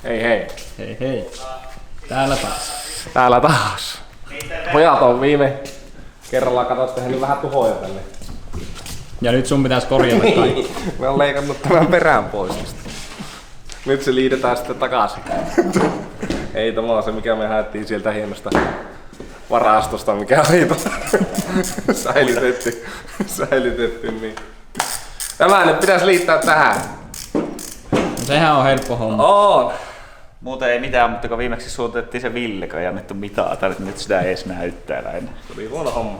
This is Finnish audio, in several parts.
Hei hei. Hei hei. Täällä taas. Täällä taas. Pojat on viime kerralla tehnyt vähän tuhoja tänne. Ja nyt sun pitäisi korjata kaikki. Me on leikannut tämän perään pois. Nyt se liidetään sitten takaisin. Ei, tämä on se mikä me haettiin sieltä hienosta varastosta, mikä oli säilytetty. Niin. Tämä nyt pitäisi liittää tähän. No, sehän on helppo homma. On. Muuten ei mitään, mutta kun viimeksi suutettiin se Ville, kun ei annettu mitään, nyt sitä ei edes näyttää lähinnä. Se oli huono homma.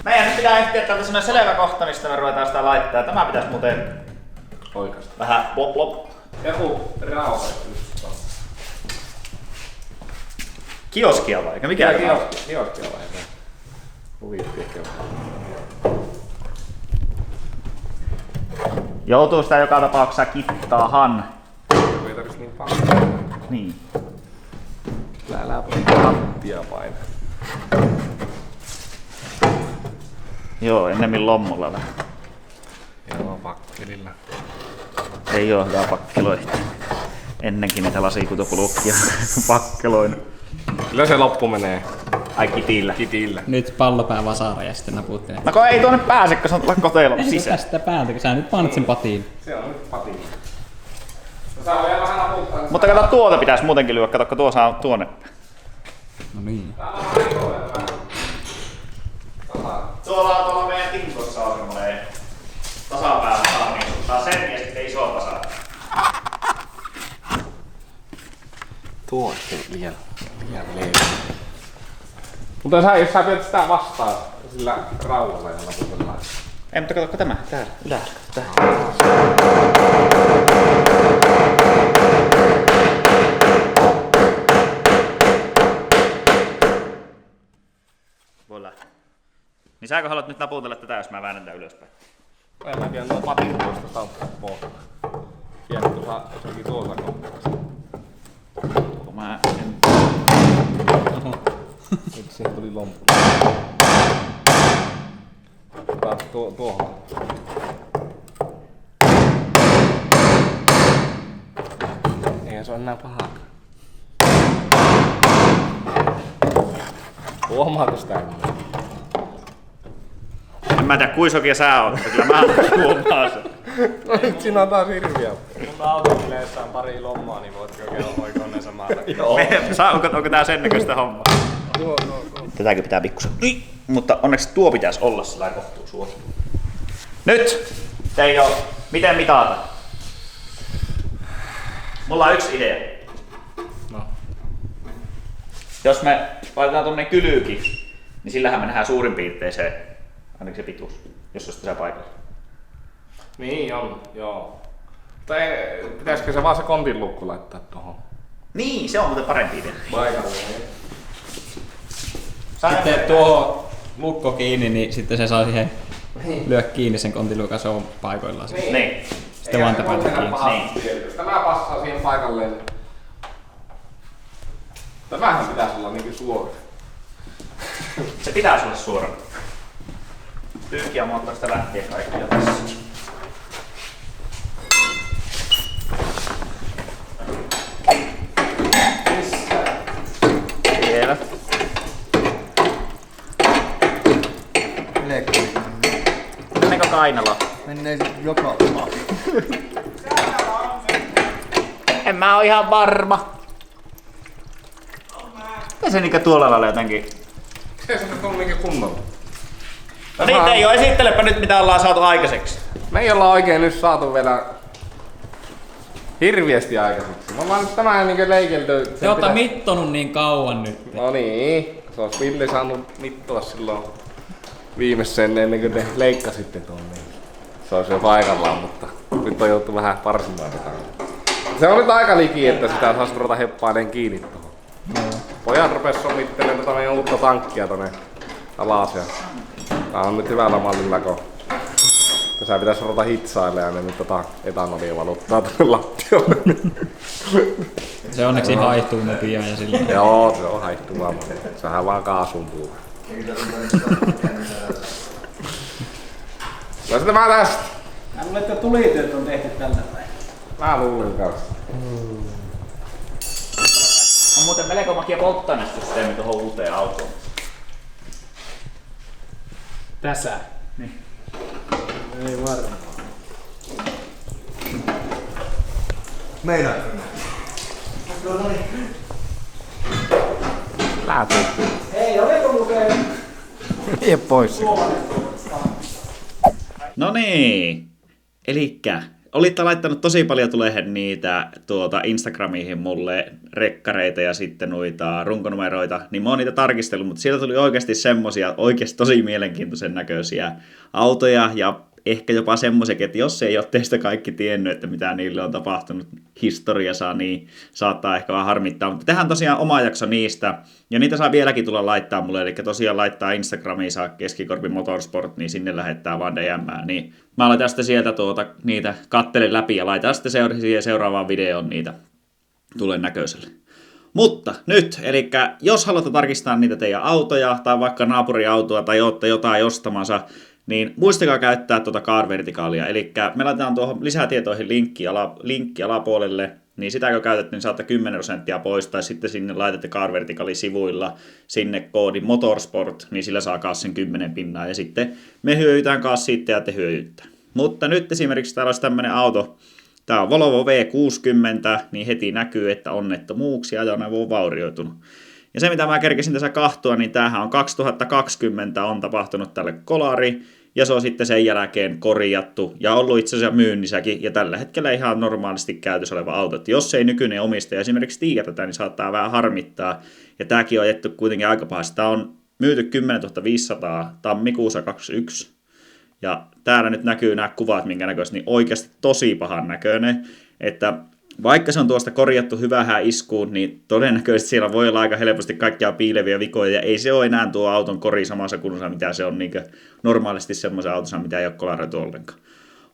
Meidän nyt pitää etsiä täältä semmoinen selvä kohta, mistä me ruvetaan sitä laittaa. Tämä pitäisi muuten Oikeasti. vähän plop plop. Joku rauha. Kioskia vai? Mikä Kioskia vai? Huvittiin. Joutuu sitä joka tapauksessa kittaahan. Ei tarvitsisi niin paljon. Niin. Älä hattia paina. Joo, ennemmin lommolla vähän. Joo, pakkelilla. Ei oo hyvää pakkeloida. Ennenkin niitä lasikutopulukkia pakkeloin. Kyllä se loppu menee. Ai kitillä. Kitillä. Nyt pallopää vasara ja sitten naputtelee. No kun ei tuonne pääse, kun se on koteilla Ei sisään. sitä päältä, kun sä nyt painat sen patiin. Se on nyt patin. No saa vielä vähän naputtaa. Mutta kato, tuota pitäisi muutenkin lyödä, kato, kun tuo saa tuonne. No niin. Tuolla meidän tinkossa on semmoinen tasapäällä saa, niin ottaa sen ja sitten iso tasa. Tuo on liian leveä. Mutta jos sä pidät sitä vastaan sillä rauhalla ja naputellaan. Ei, mutta katsokko tämä, täällä, ylhäällä, täällä. Voi lähteä. Niin sääkö haluat nyt naputella tätä, jos mä väännän tän ylöspäin? En mä tiedä, nuo patin tuosta saattaa pois. Hieno tuossa jossakin tuossa kohdassa. Kun mä en... Nyt siihen tuli lomppu. Taas tuohon. Eihän se ole enää pahaa. Huomaako sitä? En mä tiedä kuisokia sä oot, mutta kyllä mä huomaan sen. No nyt siinä on taas hirviä. Mun autotileissä on pari lommaa, niin voit kokeilla oikoon ne samalla. Onko tää sen näköistä hommaa? Tätäkin pitää pikkusen. Niin. Mutta onneksi tuo pitäisi olla sillä kohtuu suosittu. Nyt! Teijo, miten mitata? Mulla on yksi idea. No. Jos me laitetaan tuonne kylyykin, niin sillähän me nähdään suurin piirtein se, ainakin se pituus, jos olisi tässä paikalla. Niin on, joo. Mutta pitäisikö se vaan se kontin lukku laittaa tuohon? Niin, se on muuten parempi idea. Paikalle. Sitten tuo lukko kiinni, niin sitten se saa siihen lyö kiinni sen kontiluukan, se on paikoillaan. Niin. Sitten vaan täpätä kiinni. Niin. Jos tämä passaa siihen paikalleen. Tämähän pitäisi olla niinkin suora. Se pitäisi olla suorana. Pyyhkiä moottorista lähtien kaikkia tässä. Vielä. Meneekö kainalo? Menee joka maa. En mä oo ihan varma. Miten se niinkö tuolla lailla jotenkin? Se nyt on niinkin kunnolla. No niin Teijo, esittelepä nyt mitä ollaan saatu aikaiseksi. Me ei olla oikein nyt saatu vielä Hirviesti aikaisiksi. Me ollaan nyt tämän niinkö leikelty. Te ootte mittonut niin kauan nyt. No niin. Se olisi Ville saanut mittoa silloin viimeisen ennen kuin te leikkasitte tuon. Se olisi jo paikallaan, mutta nyt on joutu vähän parsimaan tätä. Se on nyt aika liki, että sitä saisi ruveta heppailemaan kiinni tuohon. Pojat rupes somittelemaan tota meidän uutta tankkia tonne alas ja tää on nyt hyvällä mallilla, kun tässä pitäisi ruveta hitsailemaan ja nyt tota etanolia valuttaa tonne lattiolle. Se onneksi haihtuu ne pian ja sillä. Joo, se on haihtuva, mutta sehän vaan kaasumpuu. No sitten mä tästä. Mä luulen, että tulityöt on tehty tällä päivänä. Mä luulen kanssa. On muuten melko makia polttoainesysteemi tuohon uuteen autoon. Tässä? Niin. Ei varmaan. Meinaatko? Lähtuu. Hei, oliko muuten? Vie pois. No niin. Elikkä olitte laittanut tosi paljon tulemaan niitä Instagramiin mulle rekkareita ja sitten noita runkonumeroita, niin mä oon niitä tarkistellut, mutta sieltä tuli oikeasti semmosia oikeasti tosi mielenkiintoisen näköisiä autoja ja ehkä jopa semmoisiakin, että jos ei ole teistä kaikki tiennyt, että mitä niille on tapahtunut historiassa, niin saattaa ehkä vähän harmittaa. Mutta tehdään tosiaan oma jakso niistä, ja niitä saa vieläkin tulla laittaa mulle, eli tosiaan laittaa Instagramiin saa Keskikorpi Motorsport, niin sinne lähettää vaan DM:ää. Niin mä laitan sitten sieltä niitä kattelen läpi ja laitan sitten seuraavaan videoon niitä tulee näköiselle. Mutta nyt, eli jos haluatte tarkistaa niitä teidän autoja, tai vaikka naapuriautoa, tai olette jotain ostamassa, niin muistakaa käyttää Car Verticalia. Eli me laitetaan tuohon lisätietoihin linkki alapuolelle, niin sitä kun käytätte, niin saatte 10% pois, tai sitten sinne laitatte Car Verticalin sivuilla sinne koodi Motorsport, niin sillä saa kanssa sen 10 pinnaa, ja sitten me hyödytään kanssa siitä ja te hyödyttää. Mutta nyt esimerkiksi täällä olisi tämmöinen auto, tämä on Volvo V60, niin heti näkyy, että onnettomuuksia ajoneuvo on vaurioitunut. Ja se mitä mä kerkesin tässä kahtua, niin tämähän on 2020 on tapahtunut tälle kolari, ja se on sitten sen jälkeen korjattu ja ollut itse asiassa myynnissäkin, ja tällä hetkellä ihan normaalisti käytössä oleva auto. Että jos ei nykyinen omistaja esimerkiksi tiedä tätä, niin saattaa vähän harmittaa, ja tämäkin on jätty kuitenkin aika pahasti. Tämä on myyty 10 500 tammikuussa 2021, ja täällä nyt näkyy nämä kuvat, minkä näköistä, niin oikeasti tosi pahan näköinen, että vaikka se on tuosta korjattu hyvähän iskuun, niin todennäköisesti siellä voi olla aika helposti kaikkia piileviä vikoja, ja ei se ole enää tuo auton kori samassa kunnossa, mitä se on niin normaalisti semmoisen autossa, mitä ei ole kolaroitu ollenkaan.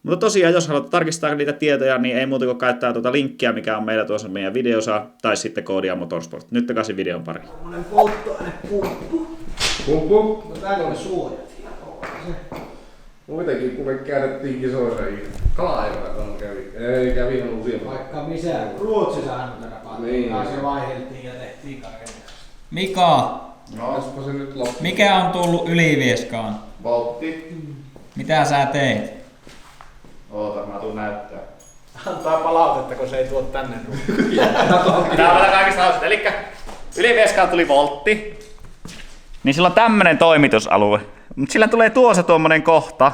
Mutta tosiaan, jos haluat tarkistaa niitä tietoja, niin ei muuta kuin käyttää tuota linkkiä, mikä on meillä tuossa meidän videossa, tai sitten koodia Motorsport. Nyt takaisin videon pariin. Semmonen polttoainepumppu. Pumpu. No täällä on ne suojat. Muutenkin kuule käännettiin kisoissa kala-aivoja, kun kävi ihan uusia. Vaikka missä Ruotsissa hän tätä paljon. Niin. Se vaiheltiin ja tehtiin kaiken. Mika, Jospa se nyt loppu. mikä on tullut Ylivieskaan? Voltti. Mitä sä teit? Oota, mä tuun näyttää. Antaa palautetta, kun se ei tuo tänne. Tää on kaikista hauska. Elikkä Ylivieskaan tuli voltti. Niin sillä on tämmönen toimitusalue. Mut sillä tulee tuossa tuommoinen kohta.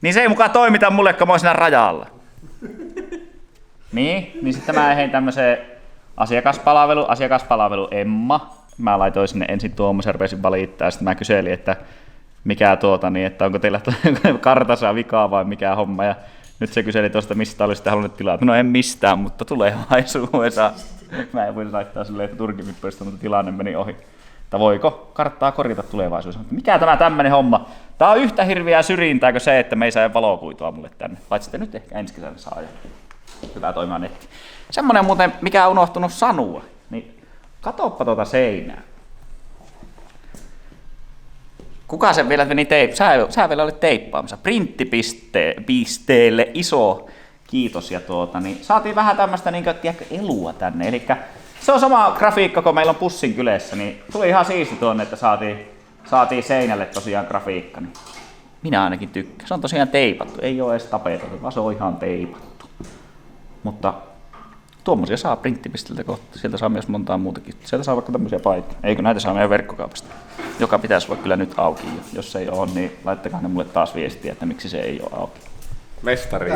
Niin se ei mukaan toimita mulle, kun mä oon siinä rajalla. Niin sitten mä heihin tämmöseen asiakaspalvelu Emma. Mä laitoin sinne ensin tuommoisen, rupesin valittaa ja sitten mä kyselin, että mikä niin, että onko teillä kartassa vikaa vai mikä homma. Ja nyt se kyseli tuosta, mistä olisitte halunnut tilaa. No en mistään, mutta tulevaisuudessa. Mä en voi laittaa silleen, että Turkimippuista, mutta tilanne meni ohi. Että voiko karttaa korjata tulevaisuudessa? Mikä tämä tämmönen homma? Tää on yhtä hirviää syrjintää kuin se, että me ei saa valokuitua mulle tänne. Paitsi sitten nyt ehkä ensi kesänä saa. Hyvä toimia netti. Semmonen muuten, mikä on unohtunut sanoa. Niin katoppa tuota seinää. Kuka sen vielä meni sä vielä olit teippaamassa. Printtipisteelle iso kiitos. Ja niin saatiin vähän tämmöstä elua tänne. Elikkä se on sama grafiikka, kun meillä on Pussin kylässä, niin tuli ihan siisti tuonne, että saatiin seinälle tosiaan grafiikka. Niin minä ainakin tykkään. Se on tosiaan teipattu, ei ole edes tapetoitu, vaan se on ihan teipattu. Mutta tuommoisia saa printtipisteltä kohta. Sieltä saa myös montaa muutakin. Sieltä saa vaikka tämmöisiä paitoja. Eikö näitä saa meidän verkkokaupasta? Joka pitäisi olla kyllä nyt auki. Jos ei ole, niin laittakaa ne mulle taas viestiä, että miksi se ei ole auki. Mestari.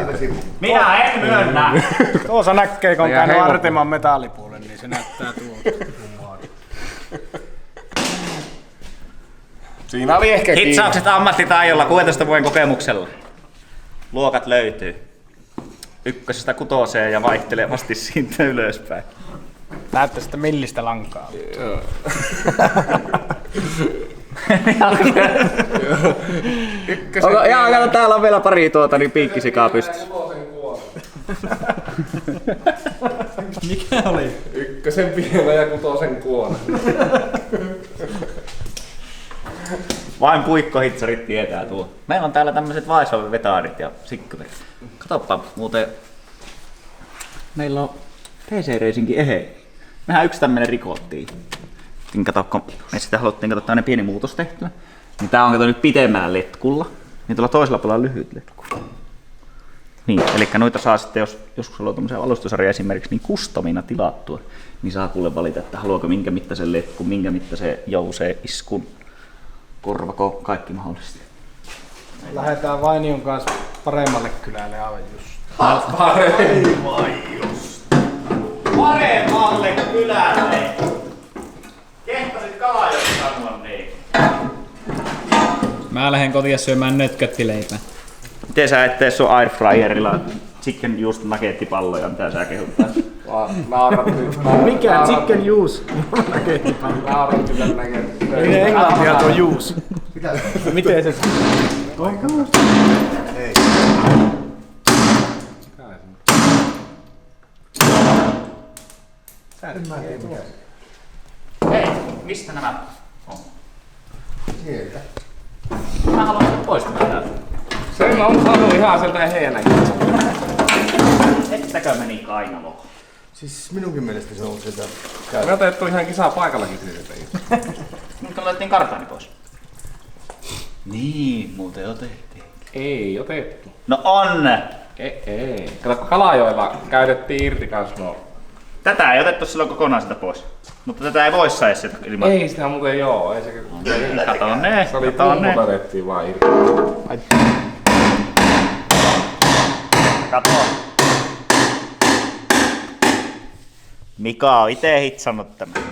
Minä en myönnä! Tuossa näkee, kun on Ja käynyt hevonen. Arteman metallipuolen, niin se näyttää tuolta. Siinä oli ehkä kiinni. Hitsaukset ammattitaidolla 16 vuoden kokemuksella. Luokat löytyy. 1-6 ja vaihtelevasti siitä ylöspäin. Näyttää sitä millistä lankaa. Kato, täällä on vielä pari niin piikkisikaa pystyssä. Mikä oli? Ykkösen vielä ja 6 kuona. Vain puikkohitsarit tietää tuo. Meillä on täällä tämmöiset Vaisove-vetaarit ja sikkurit. Katoppa muuten. Meillä on PC Racinkin ehei. Mehän yksi tämmönen rikottiin. Kato, kun me sitä haluttiin katsoa tämmönen pieni muutos tehtyä. Niin tää on kato nyt pitemmällä letkulla. Niin tuolla toisella puolella on lyhyt letku. Niin, eli noita saa sitten, jos joskus haluaa tämmöisen alustusarjan esimerkiksi niin customina tilattua, niin saa kuule valita, että haluaako minkä mittaisen letkun, minkä mittaisen jouseen, iskun, korvako, kaikki mahdollisesti. Lähdetään Vainion kanssa paremmalle kylälle aivan just. Paremmalle kylälle! Kehtasit Kalajoen sanoa niin. Mä lähden kotiin syömään nötköttileipää. Miten sä et tee sun airfryerilla chicken just nagettipalloja, mitä sä kehuttaa? Mikä chicken juice? Naurat kyllä näkee. Ei englantia tuo juice. Miten se? Ei. Hei, mistä nämä on? Sieltä. Mä haluan sen poistamaan täältä. Sen on saanut ihan sieltä heinäkin. Ettäkö meni kainaloon? Siis minunkin mielestä se on sitä. Me otettu ihan kisaa paikallakin siitä. Nyt me laitettiin kartaani pois. Niin, muuten otettiin. Ei otettu. No on! Ei. Kato, Kalajoella käytettiin irti kans nuo. Tätä ei otettu silloin kokonaan sitä pois. Mutta tätä ei voi saada sieltä ilman. Ei sitä muuten joo. Ei se, Kato ne, se oli kato ne. pummut otettiin vaan irti. Kato. Mika on ite hitsannut tämän.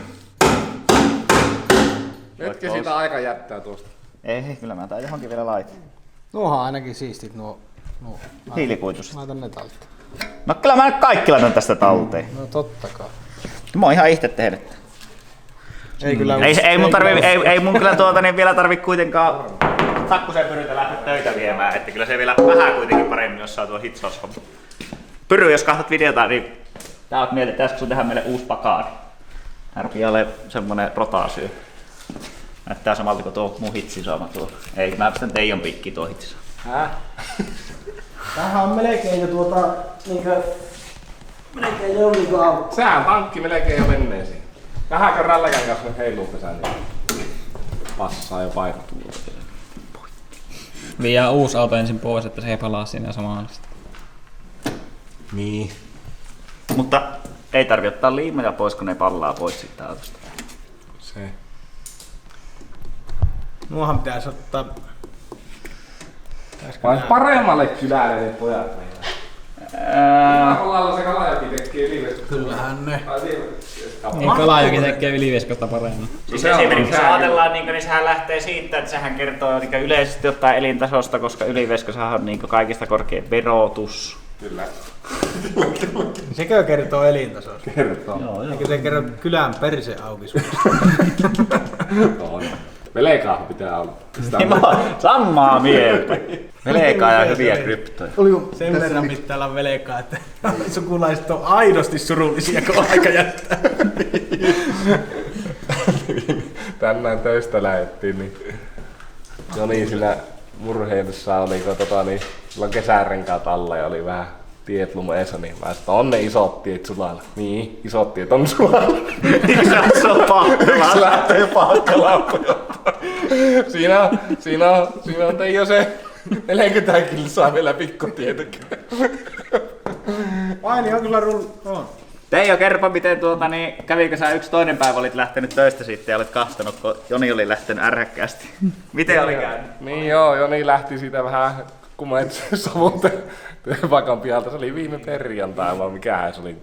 Nytkö siitä aika jättää tuosta? Ei, kyllä mä tää johonkin vielä laitan. Nuohan ainakin siistit nuo. Hiilikuitusta. Laitan ne talteen. No kyllä mä nyt kaikki laitan tästä talteen. No totta kai. Mä oon ihan itse tehnyt. Ei kyllä. Ei mun kyllä niin vielä tarvi kuitenkaan Sakkuseen Pyryltä lähteä töitä viemään, että kyllä se vielä vähän kuitenkin paremmin, jos saa tuo hitsaushomma. Pyry, jos katsot videota, niin tää oot mieltä, pitäisikö sun tehdä meille uusi pakaari? Härpialle semmonen rotasyö. Näyttää samalta kuin tuo mun hitsisaama tuo. Ei, mä pistän Teijon pikkiin tuo hitsisaama. Tämähän on melkein jo melkein jo auki. Sehän tankki melkein jo menneisiin. Vähänkö rälläkän kanssa nyt heiluu pesään, niin passaa jo paikat. Viedään uusi auto ensin pois, että se ei palaa siinä samaan. Niin. Mutta ei tarvi ottaa liimoja pois, kun ne pallaa pois siitä autosta. Se. Nuohan pitäisi ottaa. Vai paremmalle kylälle ne pojat meillä. Ollaan se Kalajoki tekee Yliveskosta. Kyllähän ne. Niin Kalajoki tekee Yliveskosta paremmin. Siis esimerkiksi jos ajatellaan, niin sehän lähtee siitä, että sehän kertoo niin yleisesti ottaen elintasosta, koska Yliveskossahan on niin kaikista korkein verotus. Kyllä. Sekö kertoo elintasosta? Kertoo. Joo, Eikö se kerro kylän perse auki suusta? On. Velekaahan pitää olla. Niin mä oon samaa mieltä. Velekaa ja hyviä kryptoja. Sen verran pitää olla velkaa, että sukulaiset on aidosti surullisia, kun aika jättää. Tänään töistä lähettiin, niin Joni sillä murheilussa oli, kun silloin kesärenkaat alla ja oli vähän tiet lumeessa, niin mä sanoin, on ne isot tiet sulalla. Niin, isot tiet on sulalla. Yksi on Pahkalaan. Yksi lähtee Pahkalaan. Siinä on Teijo se 40 kilsaa vielä pikkutietäkin. Vaini on kyllä on. Teijo, kerro miten kävikö sä yksi toinen päivä olit lähtenyt töistä sitten ja olit kastanut, kun Joni oli lähtenyt ärhäkkäästi. Miten oli käynyt? Niin joo, Joni lähti siitä vähän kun mä et savun työpaikan pihalta, se oli viime perjantai vai mikähän se oli.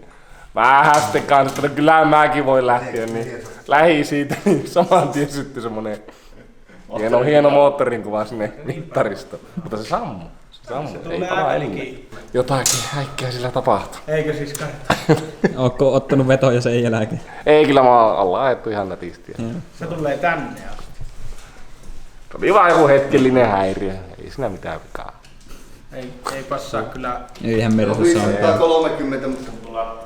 Vähän sitten kanssa, no kyllä mäkin voi lähteä, niin lähi siitä, niin saman tien sitten semmonen hieno moottorin kuva sinne mittaristoon. Mutta se sammui. Ei palaa ennen. Jotakin häikkiä sillä tapahtuu. Eikö siis kartta? Ootko ottanut vetoja sen jälkeen? Ei, kyllä mä oon alla ajettu ihan nätisti. Se tulee tänne asti. Se oli vaan joku hetkellinen häiriö. Ei siinä mitään vikaa. Ei passaa kyllä. Eihän meidän tuossa on. 30, mutta Tulla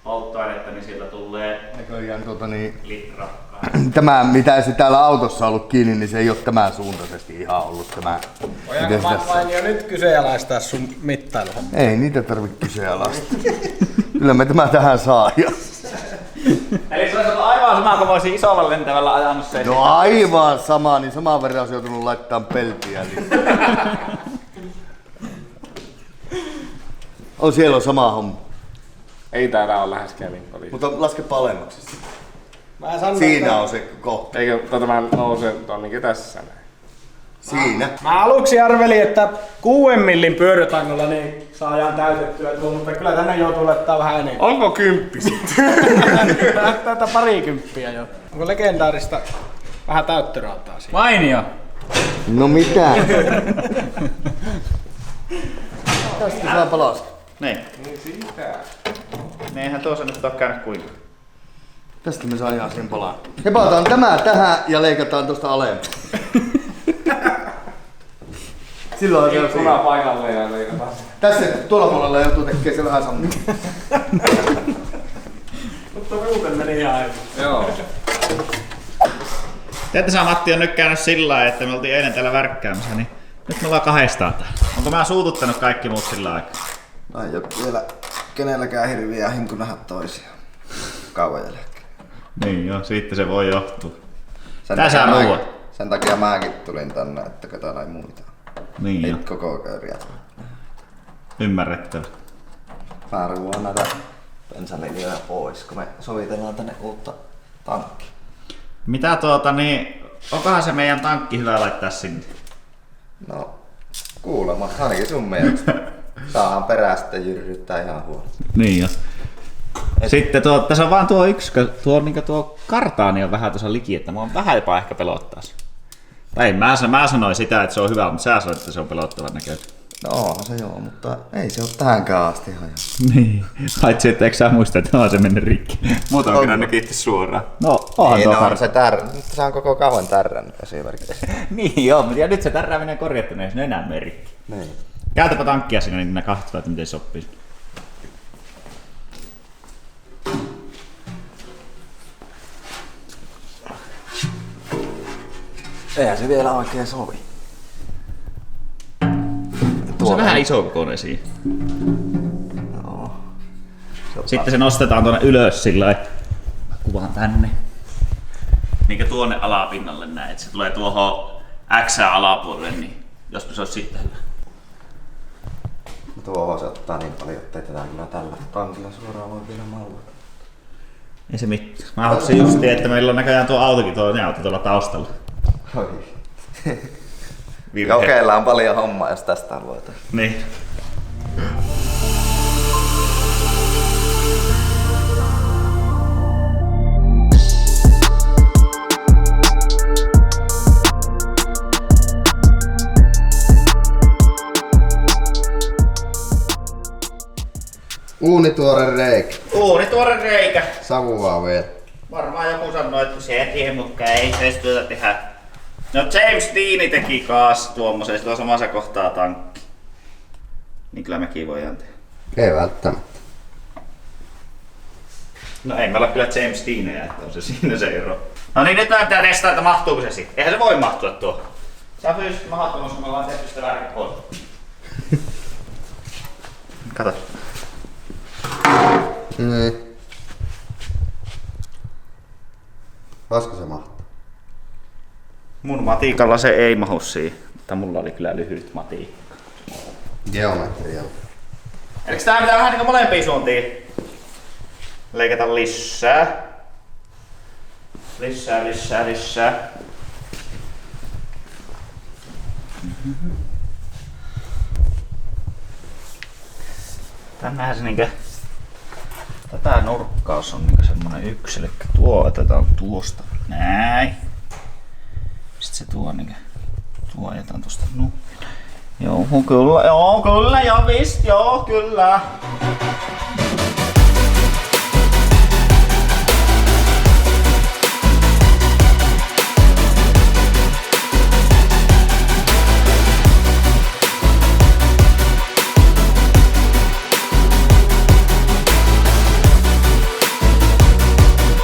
polttoainetta, niin sieltä tulee näköjään litra. tämä mitä se täällä autossa on ollut kiinni, niin se ei ole tämän suuntaisesti ihan ollut tämä. Voidaanko vain jo nyt kyseenalaistaa sun mittailuhomma? Ei niitä tarvitse kyseenalaistaa. Kyllä me tämä tähän saa. Eli se olisi ollut aivan sama, kun mä olisin isolla lentävällä ajanut sen. No aivan sama, niin saman verran olisi joutunut laittamaan peltiä. Niin. Siellä on sama homma. Ei täällä ole läheskään niin paljon. Mutta laske alemmaksi. Mä sanon, Siinä on se kohta. Eikö tämä nouse tonnikin tässä näin? Siinä. Mä aluksi arvelin, että 6 millin pyörätangolla niin saadaan täytettyä tuo, mutta kyllä tänne joutuu laittaa vähän enemmän. Onko 10 sitten? Näyttää, että 20 jo. Onko legendaarista vähän täyttörautaa siinä? Mainio! No mitä? Tästä saa palas. Niin. Niin siitä. Eihän tuossa nyt ole käynyt kuinka. Tästä me saa ihan sen palaan. Hepataan tämä tähän ja leikataan tuosta alemmas. Silloin se on Puna paikalle ja leikataan. Tässä tuolla puolella joutuu tekemään se vähän samaa. Mutta muuten meni ihan aivan. Joo. Tiedätkö sä, Matti on nyt käynyt sillä lailla, että me oltiin eilen täällä värkkäämässä, niin nyt me ollaan kahdestaan täällä. Onko mä suututtanut kaikki muut sillä aikaa? No ei oo vielä kenelläkään hirviä hinku nähdä toisiaan. Kauan jälkeen. Niin joo, siitä se voi johtua. Sen takia mäkin tulin tänne, että ketä näin muita. Niin Ei joo, koko köyriä. ymmärrettävä. Mä ruuan näitä bensalinjoja pois, kun me sovitellaan tänne uutta tankkia. Mitä onkohan se meidän tankki hyvä laittaa sinne? No, kuulemma, ainakin sun mielestä. Saadaan perään sitten jyrryttää ihan huonosti. Niin joo. Sitten tässä on vaan tuo yksi, tuo kartaani on vähän tuossa liki, että mua vähän jopa ehkä pelottaa se. Tai mä sanoin sitä, että se on hyvä, mutta sä sanoit, että se on pelottavan näköinen. No onhan se joo, mutta ei se ole tähänkään asti ihan. Niin, haitsi, että eikö sä muista, että on se mennyt rikki. Muuta on kyllä kiitti suoraan. No, onhan Niin, tuo on se se on koko kauan tärrännyt esimerkiksi. Niin joo, ja nyt se tärrääminen on korjattu, niin ei se enää mene rikki. Niin. Käytäpä tankkia sinne, niin ne kahtavat, että miten se sopii. Eihän se vielä oikein sovi. Se on vähän iso kokoinen siinä. Joo. Sitten se nostetaan tuonne ylös sillä lailla. Mä kuvaan tänne. Niinkö tuonne alapinnalle näin, että se tulee tuohon X-alapuolelle, niin jospa se olisi sitten hyvä. Tuohon se ottaa niin paljon, ettei tätä kyllä tällä tankilla suoraan voi vielä mallata. Ei se mitään. Mä haluaisin justiin, että meillä on näköjään tuo autokin, toinen auto tuolla taustalla. Oi. Virhe. Kokeillaan paljon hommaa, jos tästä halutaan. Niin. Uunituore reikä. Uunituore reikä. Savua vielä. Varmaan joku sanoi, että se ei tiedä, mutta ei se työtä tehdä. No James Dean teki kaas tuommoisen, sillä on samassa kohtaa tankki. Niin kyllä mekin voidaan tehdä. Ei välttämättä. No ei me olla kyllä James Deaneja, että on se siinä se ero. No niin, nyt pitää testaa, että mahtuuko se siihen. Eihän se voi mahtua tuohon. Se on fyysisesti mahdottomuus, kun me ollaan tehty sitä väärin pois. Kato. Niin. Voisiko se mahtaa? Mun matikalla se ei mahu siihen, mutta mulla oli kyllä lyhyt matikka. Geometria. Elikö tää pitää vähän niinku molempiin suuntiin leikata lisää? Lisää. Tännehän se niinkö... Tätä nurkkaus on niinkö semmonen yksi, eli tuo otetaan tuosta. Näin. Sitten se tuo niinkö... Tuo ajetaan tosta Joo, kyllä, ja vist, joo, kyllä.